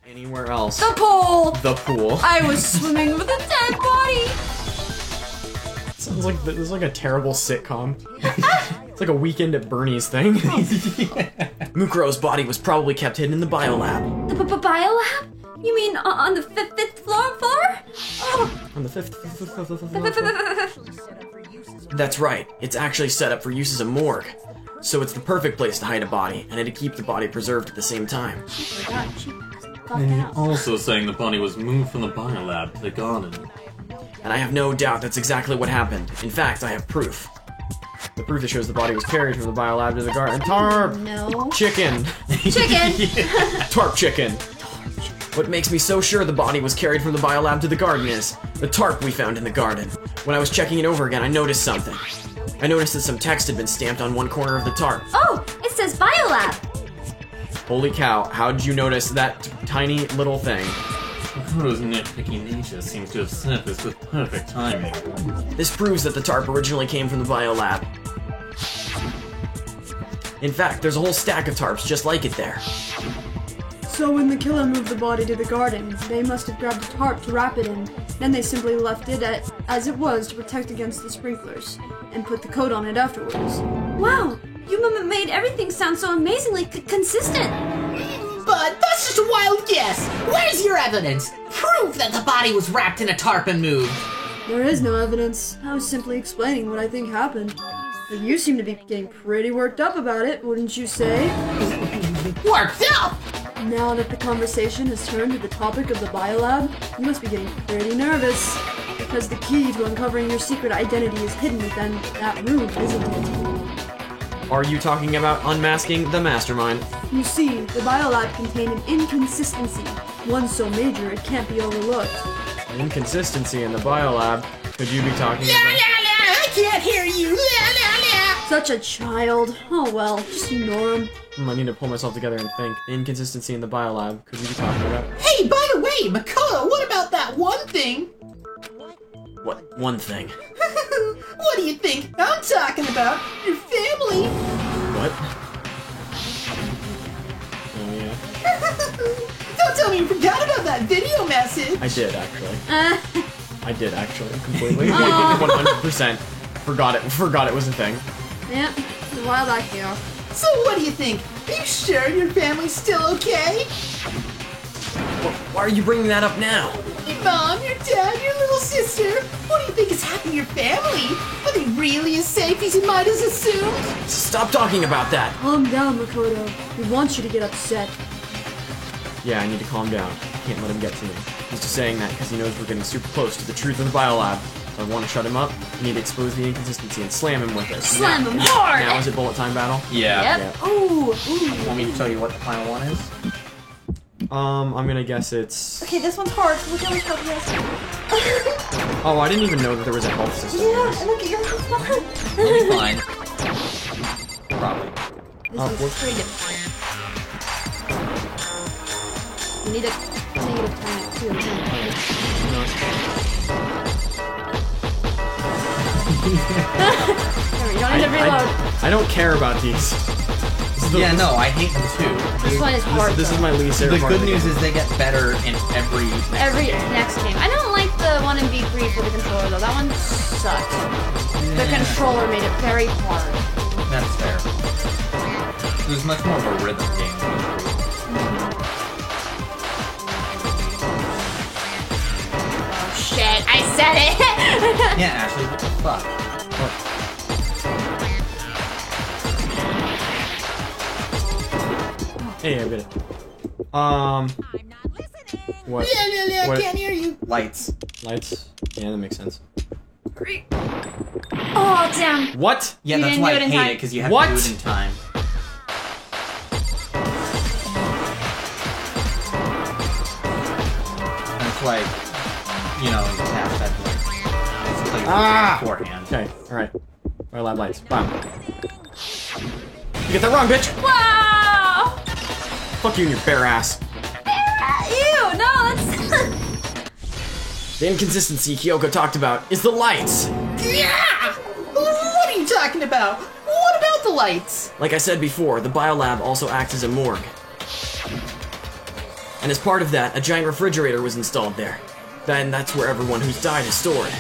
anywhere else. The pool! The pool. I was swimming with a dead body! Sounds like this is like a terrible sitcom. It's like a Weekend at Bernie's thing. Mukuro's body was probably kept hidden in the biolab. The biolab? You mean on the fifth floor? Oh. On the fifth. That's right. It's actually set up for use as a morgue. So it's the perfect place to hide a body, and to keep the body preserved at the same time. And you're also saying the body was moved from the biolab to the garden. And I have no doubt that's exactly what happened. In fact, I have proof. The proof that shows the body was carried from the biolab to the garden. Tarp! No. Chicken! Chicken! Tarp chicken! What makes me so sure the body was carried from the biolab to the garden is the tarp we found in the garden. When I was checking it over again, I noticed something. I noticed that some text had been stamped on one corner of the tarp. Oh, it says biolab. Holy cow, how did you notice that tiny little thing? Makoto's nitpicky nature seems to have surfaced with perfect timing. This proves that the tarp originally came from the biolab. In fact, there's a whole stack of tarps just like it there. So when the killer moved the body to the garden, they must have grabbed a tarp to wrap it in. Then they simply left it as it was to protect against the sprinklers, and put the coat on it afterwards. Wow, you made everything sound so amazingly consistent. But that's just a wild guess. Where's your evidence? Proof that the body was wrapped in a tarp and moved. There is no evidence. I was simply explaining what I think happened. But you seem to be getting pretty worked up about it, wouldn't you say? Worked up? Now that the conversation has turned to the topic of the biolab, you must be getting pretty nervous. Because the key to uncovering your secret identity is hidden within that room, isn't it? Are you talking about unmasking the mastermind? You see, the biolab contained an inconsistency, one so major it can't be overlooked. Inconsistency in the biolab? Could you be talking about... I can't hear you. Such a child. Oh well, just ignore him. I need to pull myself together and think. Inconsistency in the biolab. Could we be talking about... Hey, by the way, Makoto, what about that one thing? What one thing? What do you think I'm talking about? Your family. What? Oh yeah. Don't tell me you forgot about that video message. I did actually. I did actually, completely. 100% forgot it was a thing. Yep, a while back here. So what do you think? Are you sure your family's still okay? Why are you bringing that up now? Your mom, your dad, your little sister. What do you think is happening to your family? Are they really as safe as you might have assumed? Stop talking about that! Calm down, Makoto. We want you to get upset. Yeah, I need to calm down. I can't let him get to me. He's just saying that because he knows we're getting super close to the truth of the biolab. So I want to shut him up. I need to expose the inconsistency and slam him with it. Slam him hard! Now is it bullet time battle? Yeah. Yep. Yeah. Ooh. Want me to tell you what the final one is? I'm gonna guess it's... Okay, this one's hard. Look how much help he has. Oh, I didn't even know that there was a health system. in this. look at yours. It'll be fine. Probably. This is pretty different. You need a negative 10 too. You don't need to reload. I don't care about these. Yeah, no, I hate them too. This one is hard. This is my least favorite The part good of the news game. is they get better in every next game. I don't like the one in V3 for the controller though. That one sucked. The controller made it very hard. That's fair. There's much more of a rhythm game. Oh shit, I said it! Yeah, Ashley, what the fuck? Hey, I get it. What? Yeah, What? I can't hear you. Lights. Lights? Yeah, that makes sense. Oh damn! What? Yeah, You that's didn't why do I it in hate time. it, because you have What? to do it in time. That's like, you know, you have that like, play Ah! beforehand. Okay, alright. Biolab lights. Bam. You get that wrong, bitch! Wow! Fuck you and your bare ass. Ew, no, that's... The inconsistency Kyoko talked about is the lights! Yeah! What are you talking about? What about the lights? Like I said before, the biolab also acts as a morgue. And as part of that, a giant refrigerator was installed there. Then that's where everyone who's died is stored.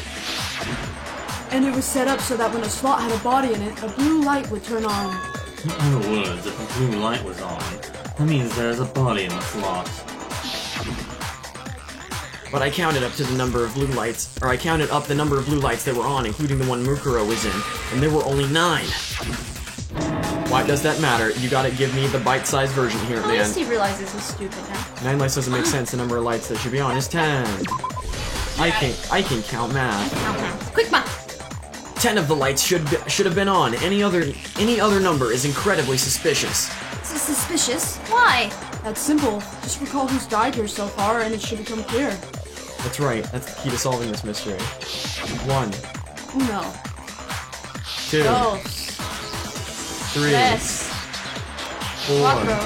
And it was set up so that when a slot had a body in it, a blue light would turn on. In other words, if a blue light was on, that means there's a body in the slot. But I counted up the number of blue lights that were on, including the one Mukuro was in, and there were only 9. Why does that matter? You gotta give me the bite-sized version here, At man. least he realizes he's stupid now. 9 lights doesn't make sense. The number of lights that should be on is 10. I can count math. Quick math. 10 of the lights should have been on. Any other number is incredibly suspicious. Suspicious? Why? That's simple. Just recall who's died here so far, and it should become clear. That's right. That's the key to solving this mystery. 1, Uno, 2, Dos, 3, tres, 4, cuatro,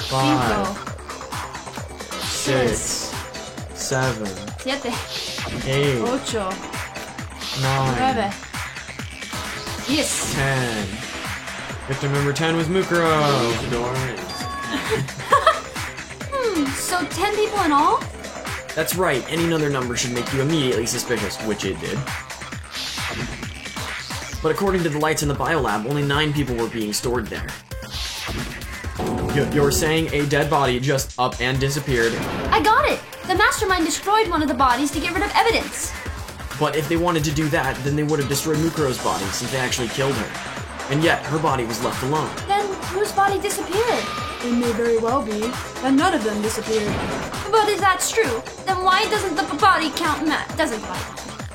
5, cinco, 6, 7, siete, 8, ocho, 9, nueve, diez. 10. Victim number 10 was Mukuro. The door is. So 10 people in all? That's right. Any other number should make you immediately suspicious, which it did. But according to the lights in the biolab, only 9 people were being stored there. You're saying a dead body just up and disappeared, I got it! The mastermind destroyed one of the bodies to get rid of evidence. but if they wanted to do that, then they would have destroyed Mukuro's body since they actually killed her. And yet, her body was left alone. Then whose body disappeared? It may very well be, and none of them disappeared. But if that's true, then why doesn't the body count doesn't body?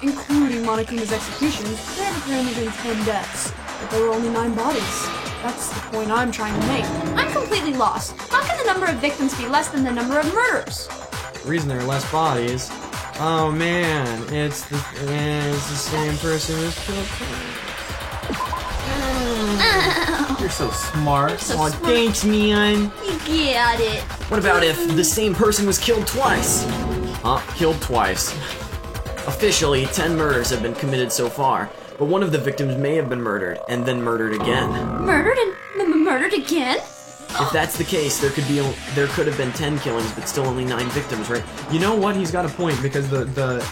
Including Monokuma's executions, there had apparently been 10 deaths, but there were only 9 bodies. That's the point I'm trying to make. I'm completely lost. How can the number of victims be less than the number of murders? The reason there are less bodies... Oh man, it's the same person who's killed her. You're so smart. Aw, thanks, man. You get it. What about if the same person was killed twice? Killed twice. Officially, 10 murders have been committed so far, but one of the victims may have been murdered, and then murdered again. Murdered and murdered again? If that's the case, there could have been 10 killings, but still only 9 victims, right? You know what? He's got a point, because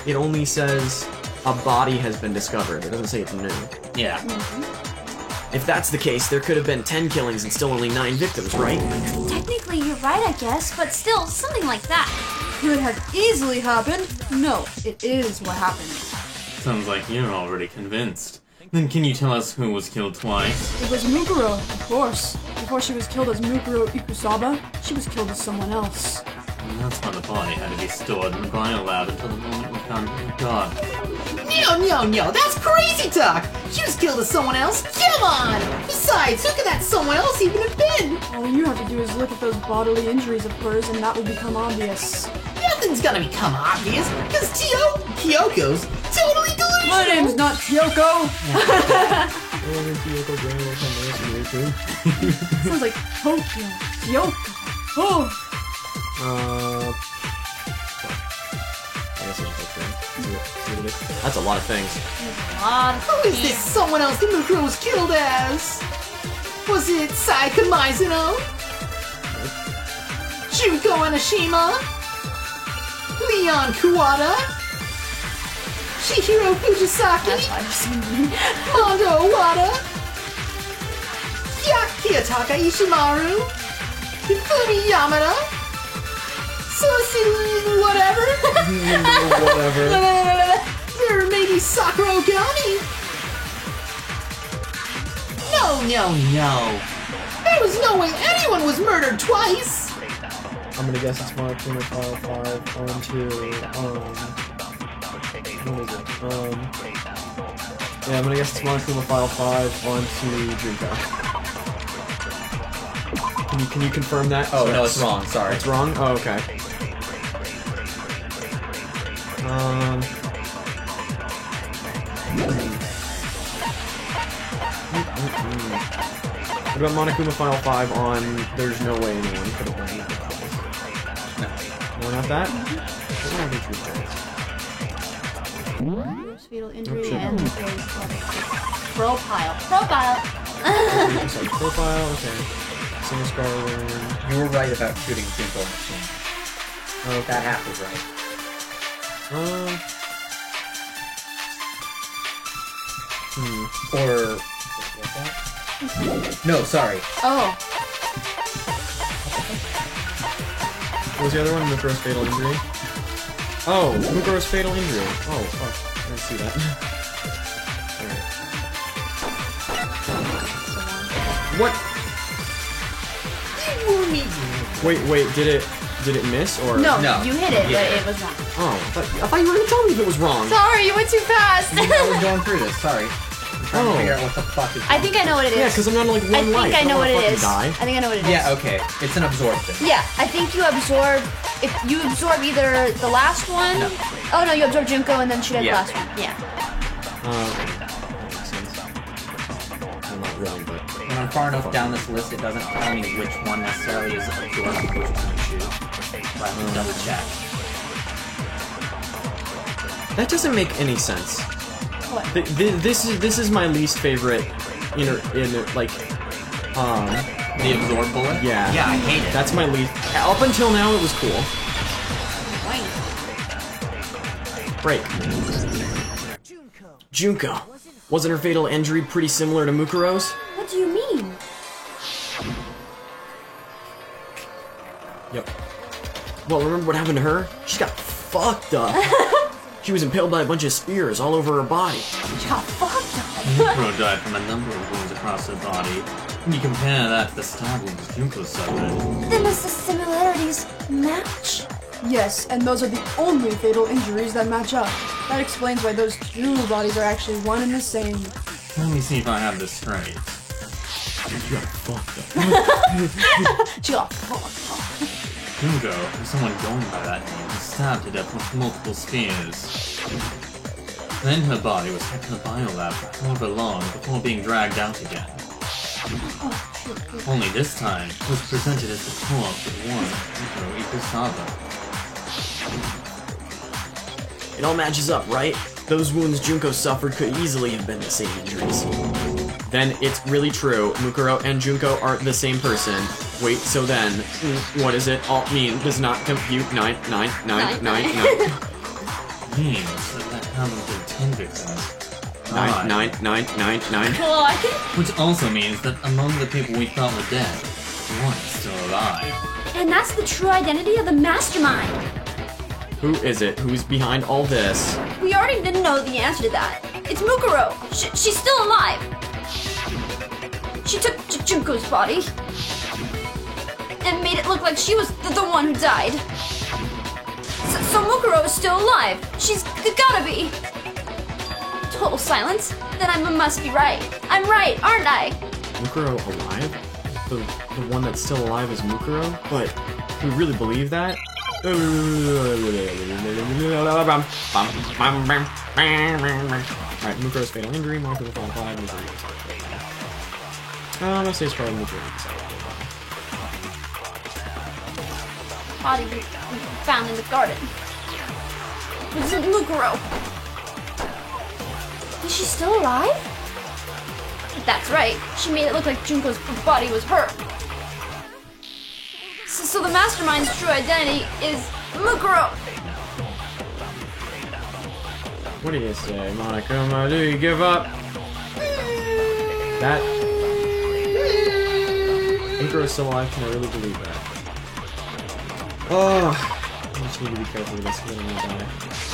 it only says a body has been discovered. It doesn't say it's new. Yeah. If that's the case, there could have been 10 killings and still only 9 victims, right? Technically, you're right, I guess, but still, something like that. Could have easily happened. No, it is what happened. Sounds like you're already convinced. Then can you tell us who was killed twice? It was Mukuro, of course. Before she was killed as Mukuro Ikusaba, she was killed as someone else. And that's why the body had to be stored in the biolab until the moment we found her god. No, that's crazy talk! She was killed as someone else? Come on! Besides, who could that someone else even have been? All you have to do is look at those bodily injuries of hers and that will become obvious. Nothing's gonna become obvious, because Kyoko's totally delusional! My name's not Kyoko! Sounds like Tokyo. Kyoko. Oh! I guess I just look there. See what it is. That's a lot of things. Who is this someone else that Mukuro was killed as? Was it Saika Mizuno? Junko Anashima? Leon Kuwata? Chihiro Fujisaki? Mondo Owada? Kiyotaka Ishimaru? Fumi Yamada? Susu whatever? Whatever. Or maybe Sakura Ogami? No. There was no way anyone was murdered twice! I'm gonna guess it's Monokuma File 5 onto, what is it? Yeah, I'm gonna guess it's Monokuma File 5 onto Junko. Can you confirm that? Oh, no, it's wrong, sorry. It's wrong? Oh, okay. What about Monokuma File 5 on There's No Way Anyone Could Have Done That? No, not that? What are these results? Fetal injury shit. and profile. Sorry, profile, okay. Singer Scarlet. You were right about shooting Junko Machine. Oh, That half was right. Or... what's that? No, sorry. Oh. What was the other one? Mukuro's Fatal Injury? Oh, Mukuro's Fatal Injury. Oh, fuck. I didn't see that. Alright. What? Wait, did it miss or? No, No. you hit it, Yeah. but it was wrong. Oh, I thought you were gonna tell me if it was wrong. Sorry, you went too fast. I was going through this, sorry. I'm trying to figure out what the fuck is I think I know what it is. Yeah, because I'm on like one I think life. I know what don't it wanna is. fucking I Die. think I know what it is. Yeah, okay. It's an absorption. Yeah, I think you absorb. If you absorb either the last one. No. Oh no, you absorb Junko and then shoot at the Yeah. last one. Yeah. Okay. That makes sense. I'm not wrong, but When I'm far enough down this list, it doesn't tell me which one necessarily is absorbed and which one to shoot. So I have to double check. that doesn't make any sense. What? This is my least favorite. The absorb bullet? Yeah. Yeah, I hate it. That's my least. Up until now, it was cool. Break. Junko. Wasn't her fatal injury pretty similar to Mukuro's? What do you mean? Yep. Well, remember what happened to her? She got fucked up. She was impaled by a bunch of spears all over her body. She got fucked up. Mukuro died from a number of wounds across her body. When you compare that to the stab wounds Junko suffered, Then does the similarities match? Yes, and those are the only fatal injuries that match up. That explains why those two bodies are actually one and the same. let me see if I have this straight. She got fucked up. She got fucked up. Junko, or someone going by that name, was stabbed to death with multiple spears. Then her body was kept in the biolab for however long before being dragged out again. Only this time, it was presented as the corpse of one Mukuro Ikusawa. It all matches up, right? Those wounds Junko suffered could easily have been the same injuries. Then it's really true. Mukuro and Junko aren't the same person. Wait, so then, what does it all mean? Does not compute 99999. Means that haven't been 10 victims. 99999. Well, I can. Which also means that among the people we thought were dead, one is still alive. And that's the true identity of the mastermind. Who is it? Who's behind all this? We already didn't know the answer to that. It's Mukuro. She's still alive. She took Junko's body and made it look like she was the one who died. So Mukuro is still alive. She's gotta be. Total silence. Then I must be right. I'm right, aren't I? Mukuro alive? The one that's still alive is Mukuro? But we really believe that? Alright, Mukuro's fatal injury, more people fall alive, I'm gonna say it's probably Mukuro. Body we found in the garden. Was it Mukuro? Is she still alive? That's right. She made it look like Junko's body was her. So the mastermind's true identity is Mukuro. What do you say, Monokuma? Do you give up? That... Mukuro's still alive, can I really believe that? Oh, I just need to be careful with this because I don't want to die.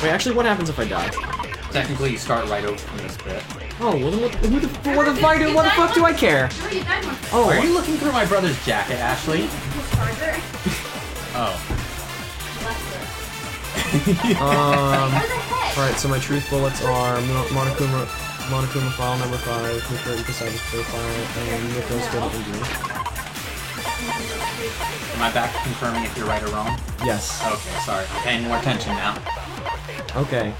Wait, actually, what happens if I die? Technically, you start right over from this bit. Oh, well then what the fuck do I care? Oh, Are you looking through my brother's jacket, Ashley? Oh. Alright, so my truth bullets are Monokuma file number 5, Mukuro Ikusawa's profile, and Mukuro's fatal injury. Am I back to confirming if you're right or wrong? Yes. Okay, sorry. I'm paying more attention now. Okay.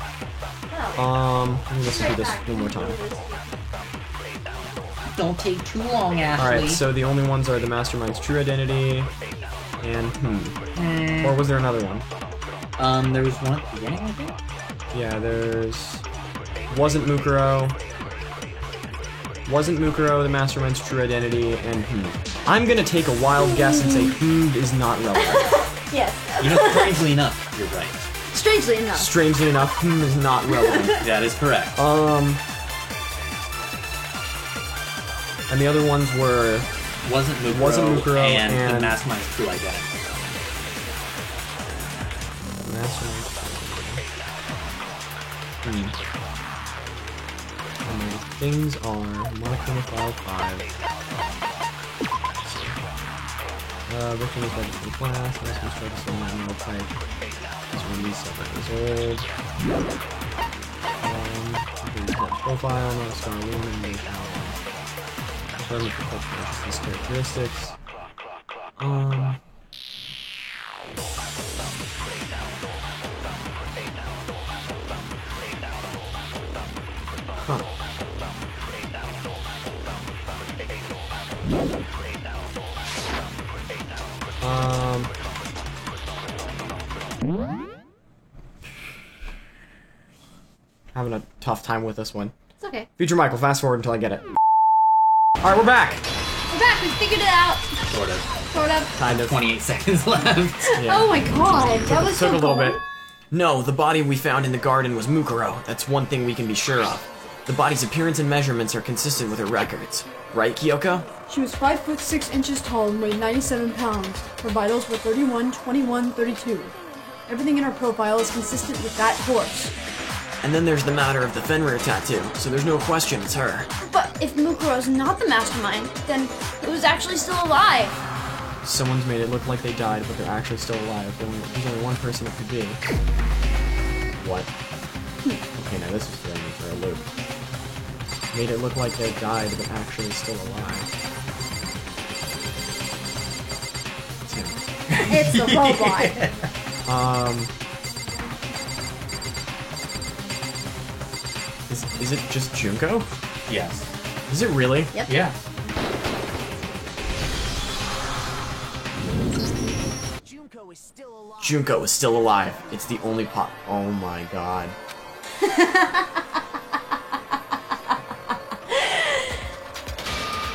Let me listen to this one more time. Don't take too long, Ashley. Alright, so the only ones are the Mastermind's true identity, and Or was there another one? There was one at the beginning, I think? Yeah, there's... Wasn't Mukuro, the Mastermind's true identity, and I'm gonna take a wild guess and say is not relevant. Yes. You know, strangely enough, you're right. Strangely enough. Strangely enough, is not relevant. That is correct. And the other ones were Wasn't Mukuro, and the Mastermind's true identity. Things are Monochronophile 5. Victim is registered to class, Master's tried to send that metal type. This one is 7 years old. Profile, not a star lumen, Determine for cultural consciousness characteristics. Huh. Having a tough time with this one. It's okay. Future Michael, fast forward until I get it. Alright, we're back! We're back. We figured it out. Sort of. Sort of. Kind of. 28 seconds left. Yeah. Oh my god. That was Took so a little cool. bit. No, the body we found in the garden was Mukuro. That's one thing we can be sure of. The body's appearance and measurements are consistent with her records. Right, Kyoko? She was 5 foot 6 inches tall and weighed 97 pounds. Her vitals were 31, 21, 32. Everything in her profile is consistent with that horse. And then there's the matter of the Fenrir tattoo, so there's no question it's her. But if Mukuro's not the mastermind, then who's actually still alive? Someone's made it look like they died, but they're actually still alive. There's only one person it could be. What? Okay, now this is throwing me for a loop. Made it look like they died, but actually still alive. It's him. It's the robot. Is it just Junko? Yes. Is it really? Yep. Yeah. Junko is still alive. It's the only pop. Oh my god.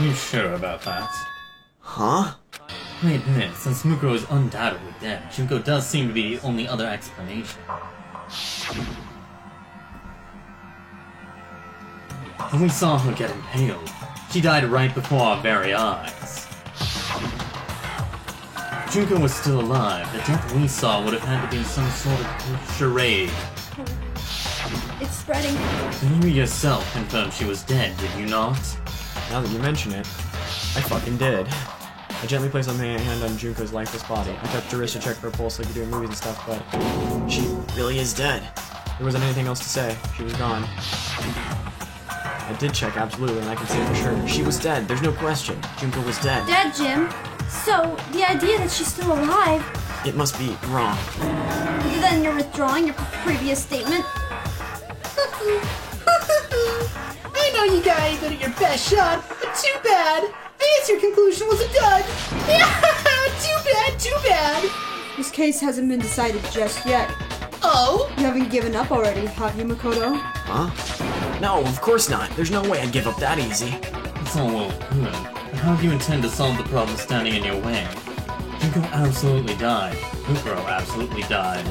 You sure about that? Huh? I admit, since Mukuro is undoubtedly dead, Junko does seem to be the only other explanation. When we saw her get impaled, she died right before our very eyes. If Junko was still alive, the death we saw would have had to be some sort of charade. It's spreading. And you yourself confirmed she was dead, did you not? Now that you mention it, I fucking did. I gently placed my hand on Junko's lifeless body. I touched her wrist to check for her pulse like you do in movies and stuff, but she really is dead. There wasn't anything else to say. She was gone. I did check, absolutely, and I can say for sure. She was dead. There's no question. Junko was dead. Dead, Jim. So, the idea that she's still alive, It must be wrong. then you're withdrawing your previous statement? I know you guys did your best shot, but too bad. I guess your conclusion was a dud. Too bad, too bad. This case hasn't been decided just yet. Oh? You haven't given up already, have you, Makoto? Huh? No, of course not. There's no way I'd give up that easy. It's all well good, but how do you intend to solve the problem standing in your way? Junko absolutely died. Mukuro absolutely died.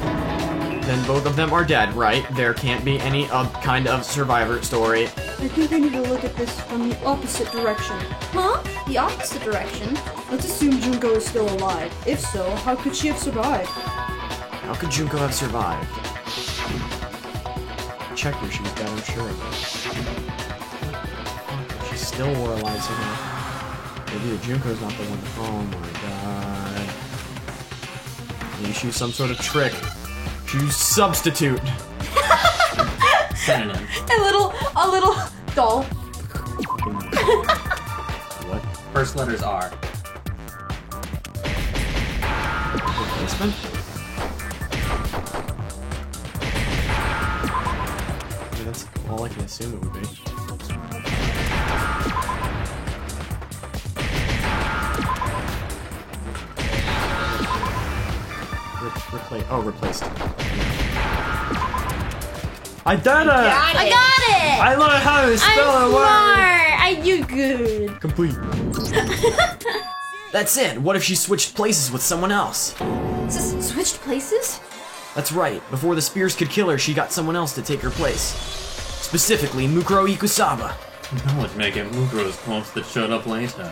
Then both of them are dead, right? There can't be any kind of survivor story. I think I need to look at this from the opposite direction. Huh? The opposite direction? Let's assume Junko is still alive. If so, how could she have survived? How could Junko have survived? Check her, she was dead, I'm sure of it. She still wore a light signal. Maybe the Junko's not the one. Oh my god. Maybe she was some sort of trick. She used substitute. Synonym. A little doll. What? First letters are. Replacement? I mean, that's all I can assume it would be. Replaced. I did it! I got it! I learned how to I'm spell a word! smart! I do good. Complete. That's it. What if she switched places with someone else? Switched places? That's right. Before the spears could kill her, she got someone else to take her place. Specifically, Mukuro Ikusaba. That would make it Mukuro's corpse that showed up later.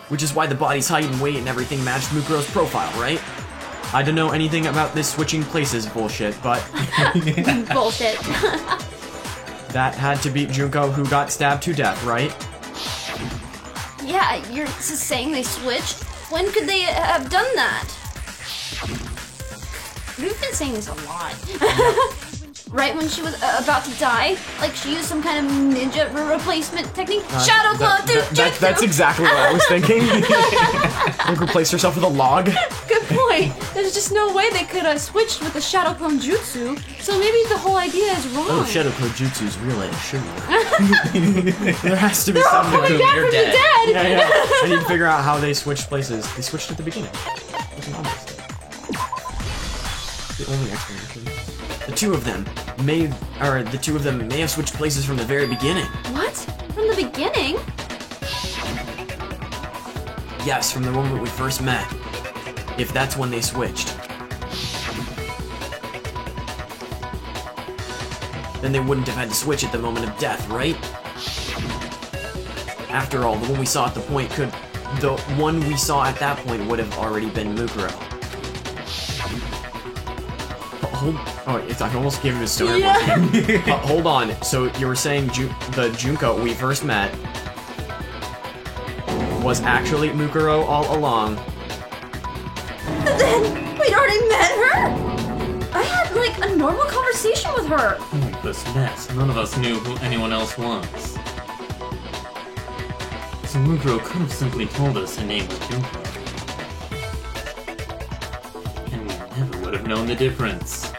Which is why the body's height and weight and everything matched Mukuro's profile, right? I don't know anything about this switching places bullshit, but Bullshit. that had to be Junko who got stabbed to death, right? Yeah, you're saying they switched? When could they have done that? We've been saying this a lot. Right when she was about to die? Like she used some kind of ninja replacement technique? Shadow Clone Jutsu! That's exactly what I was thinking. Like replace herself with a log. Good point. There's just no way they could have switched with the Shadow Clone Jutsu, so maybe the whole idea is wrong. Oh, Shadow Clone Jutsu is really a sugar. There has to be something. Coming back from the dead! Yeah. I need to figure out how they switched places. They switched at the beginning. The only explanation. The two of them may have switched places from the very beginning. What? From the beginning? Yes, from the moment we first met. If that's when they switched. Then they wouldn't have had to switch at the moment of death, right? After all, the one we saw at that point would have already been Mukuro. I almost gave him a story. Yeah. Hold on. So you were saying the Junko we first met was actually Mukuro all along. Then we'd already met her? I had like a normal conversation with her. This mess. None of us knew who anyone else was. So Mukuro could have simply told us her name was Junko. And we never would have known the difference.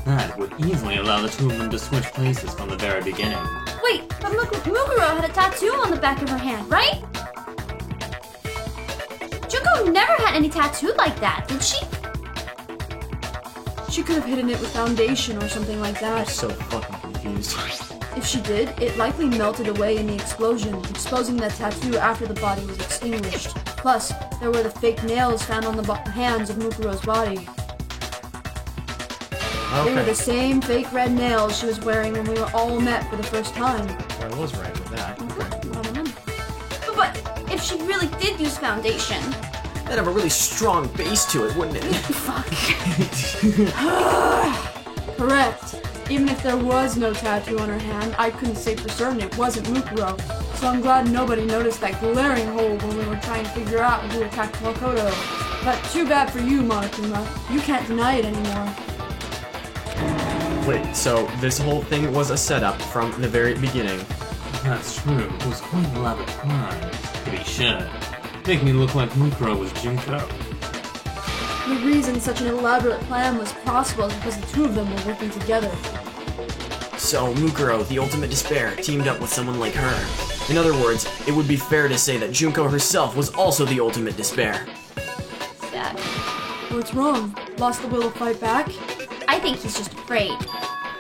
That would easily allow the two of them to switch places from the very beginning. Wait, but Mukuro had a tattoo on the back of her hand, right? Junko never had any tattoo like that, did she? She could have hidden it with foundation or something like that. So fucking confused. If she did, it likely melted away in the explosion, exposing that tattoo after the body was extinguished. Plus, there were the fake nails found on the hands of Mukuro's body. They were the same fake red nails she was wearing when we were all met for the first time. I was right with that. Okay. But if she really did use foundation... That'd have a really strong base to it, wouldn't it? Fuck. Correct. Even if there was no tattoo on her hand, I couldn't say for certain it wasn't Mukuro. So I'm glad nobody noticed that glaring hole when we were trying to figure out who attacked Makoto. But too bad for you, Monokuma. You can't deny it anymore. Wait, so this whole thing was a setup from the very beginning. That's true. It was quite an elaborate plan, to be sure. Make me look like Mukuro was Junko. The reason such an elaborate plan was possible is because the two of them were working together. So Mukuro, the ultimate despair, teamed up with someone like her. In other words, it would be fair to say that Junko herself was also the ultimate despair. Sad. What's wrong? Lost the will to fight back? I think he's just afraid.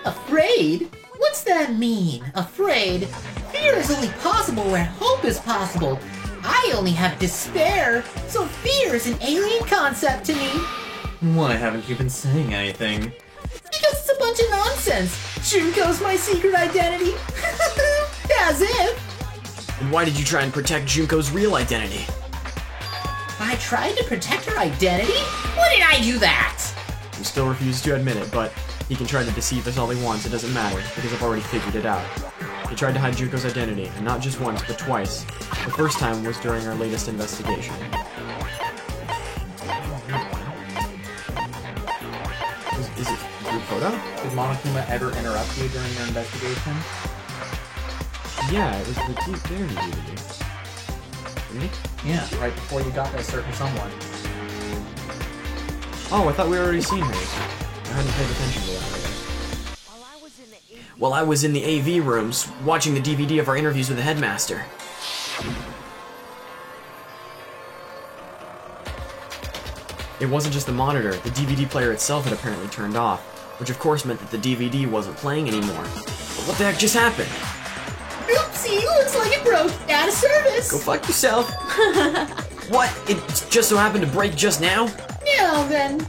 Afraid? What's that mean? Afraid? Fear is only possible where hope is possible. I only have despair, so fear is an alien concept to me. Why haven't you been saying anything? Because it's a bunch of nonsense. Junko's my secret identity. As if. And why did you try and protect Junko's real identity? I tried to protect her identity? When did I do that? He still refuses to admit it, but he can try to deceive us all he wants, it doesn't matter, because I've already figured it out. He tried to hide Junko's identity, and not just once, but twice. The first time was during our latest investigation. Is it a group photo? Did Monokuma ever interrupt you during your investigation? Yeah, it was the dinner DVD. Didn't he? Yeah, right before you got that certain someone. Oh, I thought we were already seen her. I hadn't paid attention to that. While I was in the AV rooms, watching the DVD of our interviews with the headmaster. It wasn't just the monitor, the DVD player itself had apparently turned off, which of course meant that the DVD wasn't playing anymore. But what the heck just happened? Oopsie, looks like it broke. Out of service. Go fuck yourself. What? It just so happened to break just now? Now then,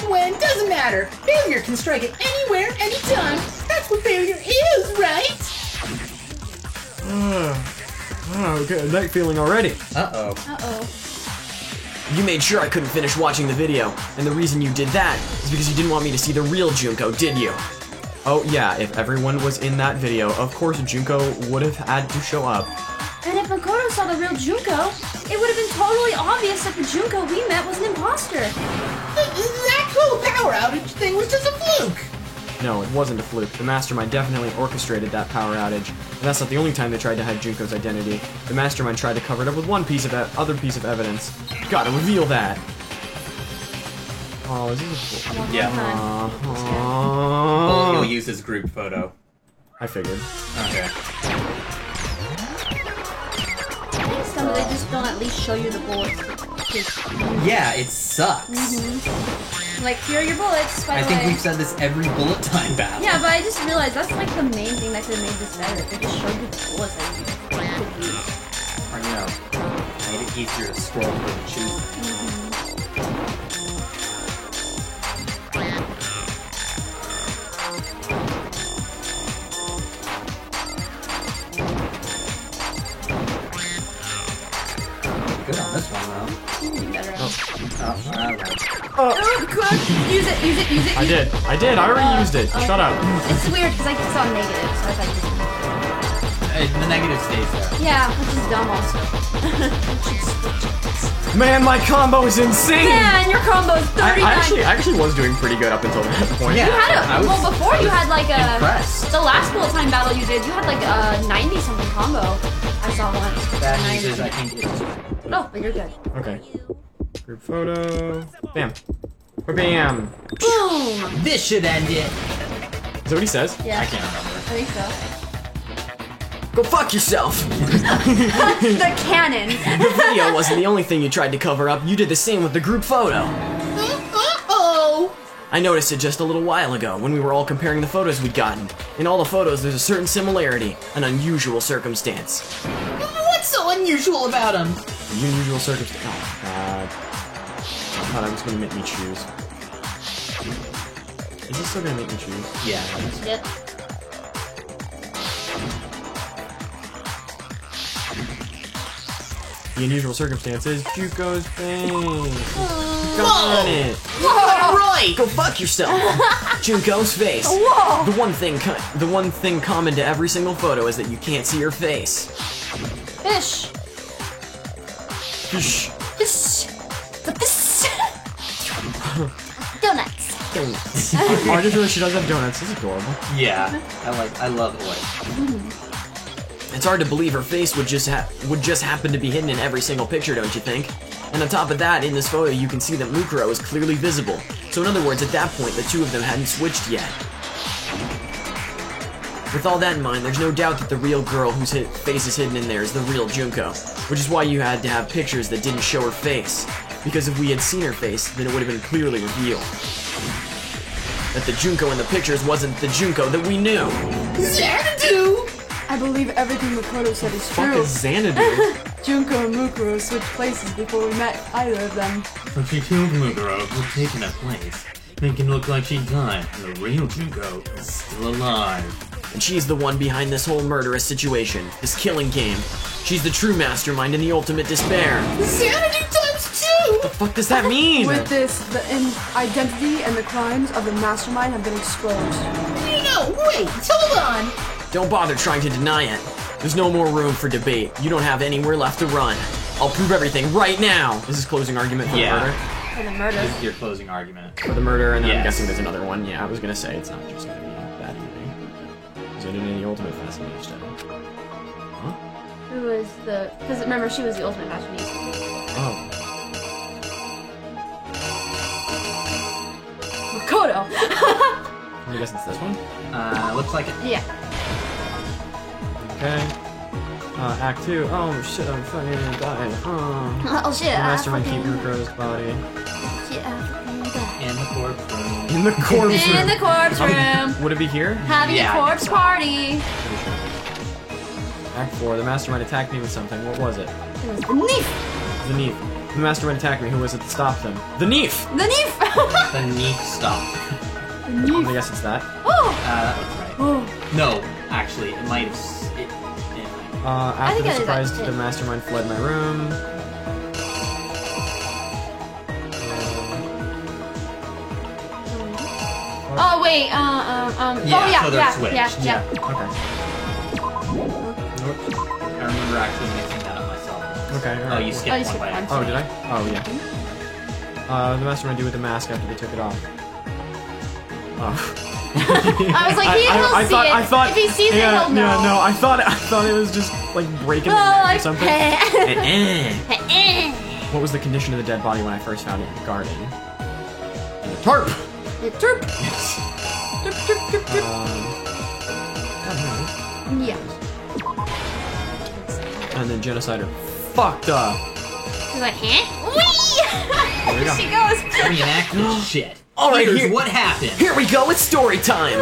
when, doesn't matter. Failure can strike at anywhere, anytime. That's what failure is, right? Okay, night feeling already. Uh-oh. Uh-oh. You made sure I couldn't finish watching the video, and the reason you did that is because you didn't want me to see the real Junko, did you? Oh yeah, if everyone was in that video, of course Junko would have had to show up. And if Makoto saw the real Junko, it would have been totally obvious that the Junko we met was an imposter. That whole power outage thing was just a fluke. No, it wasn't a fluke. The Mastermind definitely orchestrated that power outage. And that's not the only time they tried to hide Junko's identity. The Mastermind tried to cover it up with one piece of other piece of evidence. Gotta reveal that. Oh, is this a Yeah. Uh-huh. He'll use his group photo. I figured. Okay. Some of they just don't at least show you the bullets. Yeah, it sucks. Like, here are your bullets, by I the think way. we've said this every bullet time battle. Yeah, but I just realized that's like the main thing that could have made this better. They just showed you the bullets that you could use. Or, you know, made it easier to scroll through and choose. Good on this one, though. Better. Oh, alright. Oh, good. Use it, use it, use it. I did. I already used it. Shut up. It's weird because I saw negative, so I thought The negative stays there. yeah, which is dumb also. Man, my combo is insane! Man, your combo is 39. I actually was doing pretty good up until that point. Yeah. You had I a, was- well, before you had like a, impressed. the last bullet time battle you did, you had like a 90 something combo. I saw once. Bad 90. news is I think it's... Oh, but you're good. Okay. Group photo. Bam. Bam. Boom! This should end it. Is that what he says? Yeah, I can't remember. I think so. Go fuck yourself! The cannon. The video wasn't the only thing you tried to cover up. You did the same with the group photo. Uh-oh. I noticed it just a little while ago when we were all comparing the photos we'd gotten. In all the photos, there's a certain similarity, an unusual circumstance. What's so unusual about him? An unusual circumstance. Oh, God. I thought it was gonna make me choose. Is it still gonna make me choose? Yeah. Yep. The unusual circumstance is Juko's face. Oh. Got on it. Right. Go fuck yourself. Junko's face. Whoa! The one thing common to every single photo is that you can't see her face. Fish. Shh. Fish. The fish. Donuts. Donuts. Oh, I just realized she does have donuts. This is adorable. Yeah. I love Oi. It's hard to believe her face would just happen to be hidden in every single picture, don't you think? And on top of that, in this photo, you can see that Mukuro is clearly visible. So in other words, at that point, the two of them hadn't switched yet. With all that in mind, there's no doubt that the real girl whose face is hidden in there is the real Junko, which is why you had to have pictures that didn't show her face. Because if we had seen her face, then it would have been clearly revealed that the Junko in the pictures wasn't the Junko that we knew. Xanadu. I believe everything Makoto said is Fuck true. is Xanadu? Junko and Mukuro switched places before we met either of them. When she killed Muguro, who'd taken that place, making it look like she died, and the real Junko is still alive. And she's the one behind this whole murderous situation, this killing game. She's the true mastermind and the ultimate despair. Xanadu times 2. The fuck does that mean? With this, the identity and the crimes of the mastermind have been exposed. No, wait, hold on. Don't bother trying to deny it. There's no more room for debate. You don't have anywhere left to run. I'll prove everything right now. This is closing argument for Yeah. the murder. For the murder. This is your closing argument. For the murder, and then I'm Yes. guessing there's another one. Yeah, I was gonna say it's not just gonna be that thing. Is it in the ultimate fascination? Huh? Who was the... Because remember, she was the ultimate fashionista. Oh. Makoto! I guess it's this one. Looks like it. Yeah. Okay. Act 2. Oh shit, I'm fucking dying. Oh shit, The I mastermind keep fucking... Mukuro's body. Shit, I fucking died. In the corpse room. In the corpse In room. the corpse room. Would it be here? Having Yeah, a I corpse party. Act 4. The mastermind attacked me with something. What was it? It was beneath. The Neef. The mastermind attacked me. Who was it that stopped them? The Neef! The Neef! The Neef stop. I guess it's that. Oh! That looks right. Oh, No, actually, it might have. After think the it is surprise, that. the mastermind fled my room. Oh, wait, Yeah, so they're switched. yeah. Okay. I remember actually mixing that up myself. Okay. Oh, Alright. you Oh, skipped you one skipped by one. accident. Oh, did I? Oh, yeah. The mastermind do with the mask after they took it off. Oh. I was like, he'll see it. I thought. If he sees it, yeah, he'll know. Yeah, no, I thought it was just like breaking the Oh, neck or like, something. eh. What was the condition of the dead body when I first found it in the garden? Tarp! Derp. Derp, derp, derp, derp. Yeah. And then Genocider fucked up. He's like, huh? Whee! There we go. She goes. Reenactment shit. All right, Here's here- what happened. Here we go, it's story time!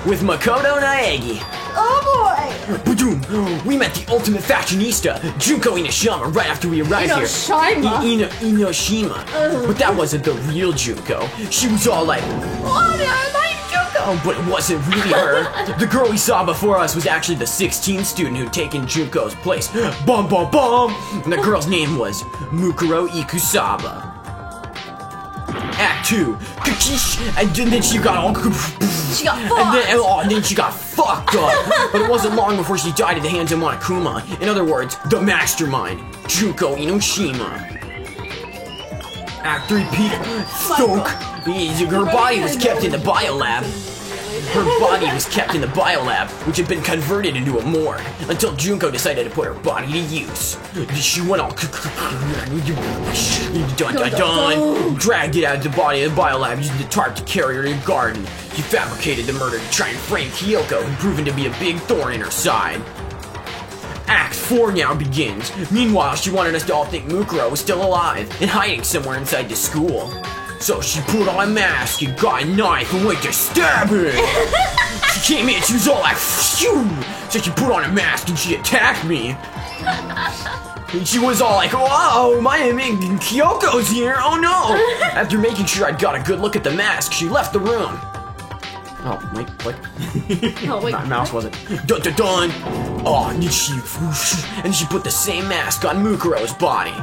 With Makoto Naegi. Oh boy. Badoom! We met the ultimate fashionista, Junko Inoshima, right after we arrived here. Inoshima? Inoshima. But that wasn't the real Junko. She was all like, "What? My Junko!" But it wasn't really her. The girl we saw before us was actually the 16th student who'd taken Junko's place. Bum bum bum! And the girl's name was Mukuro Ikusaba. Act 2. And then she got all... She got And then she got fucked up. But it wasn't long before she died at the hands of Monokuma. In other words, the mastermind, Junko Inoshima. Act 3, Peak. Stoke. Her body was kept in the biolab. Her body was kept in the biolab, which had been converted into a morgue, until Junko decided to put her body to use. She went all dun dun dun, dragged it out of the body of the biolab using the tarp to carry her to the garden. She fabricated the murder to try and frame Kyoko, who proven to be a big thorn in her side. Act 4 now begins. Meanwhile, she wanted us to all think Mukuro was still alive and hiding somewhere inside the school. So she put on a mask and got a knife and went to stab her. She came in, she was all like, phew. So she put on a mask and she attacked me. And she was all like, whoa, my name Kyoko's here, oh no. After making sure I'd got a good look at the mask, she left the room. Oh, wait, what? Oh, wait. My mouse wasn't. Dun dun dun! Oh, and then she put the same mask on Mukuro's body.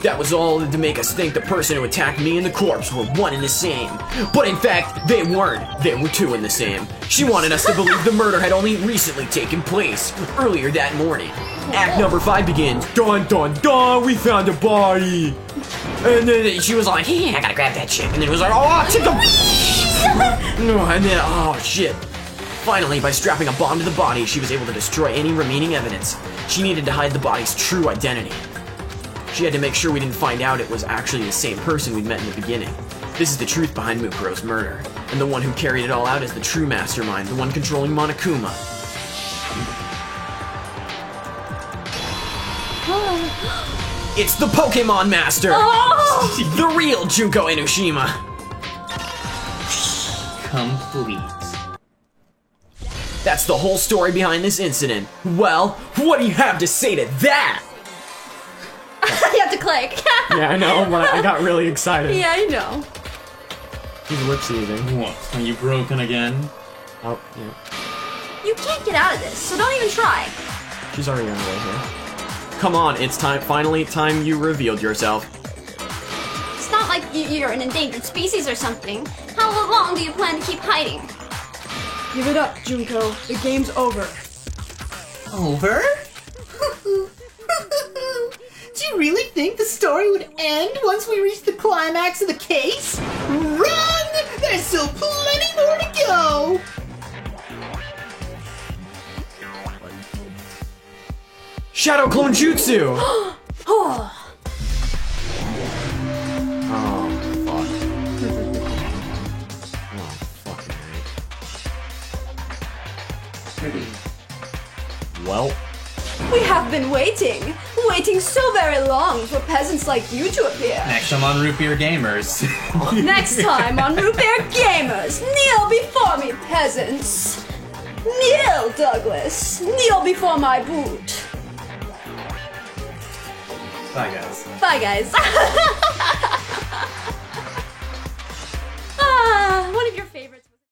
That was all to make us think the person who attacked me and the corpse were one and the same. But in fact, they weren't. They were two and the same. She wanted us to believe the murder had only recently taken place, earlier that morning. Act number 5 begins. Dun dun dun, we found a body. And then she was like, hey, I gotta grab that shit. And then it was like, oh, take the... No, and then, oh shit. Finally, by strapping a bomb to the body, she was able to destroy any remaining evidence. She needed to hide the body's true identity. She had to make sure we didn't find out it was actually the same person we'd met in the beginning. This is the truth behind Mukuro's murder. And the one who carried it all out is the true mastermind, the one controlling Monokuma. It's the Pokemon Master! Oh! The real Junko Inoshima! Complete. That's the whole story behind this incident. Well, what do you have to say to that? You have to click. Yeah, I know, but I got really excited. Yeah, I know. He's lip seizing. What? Are you broken again? Oh, yeah. You can't get out of this, so don't even try. She's already on her way here. Come on, it's time. Finally, time you revealed yourself. It's not like you're an endangered species or something. How long do you plan to keep hiding? Give it up, Junko. The game's over. Over? Do you really think the story would end once we reach the climax of the case? Run! There's still plenty more to go! Shadow Clone Jutsu! Oh, Oh, fuck. Oh, fucking right. Well, We have been waiting so very long for peasants like you to appear. Next time on Root Beer Gamers. Next time on Root Beer Gamers, kneel before me, peasants. Kneel, Douglas. Kneel before my boot. Bye, guys. Bye, guys.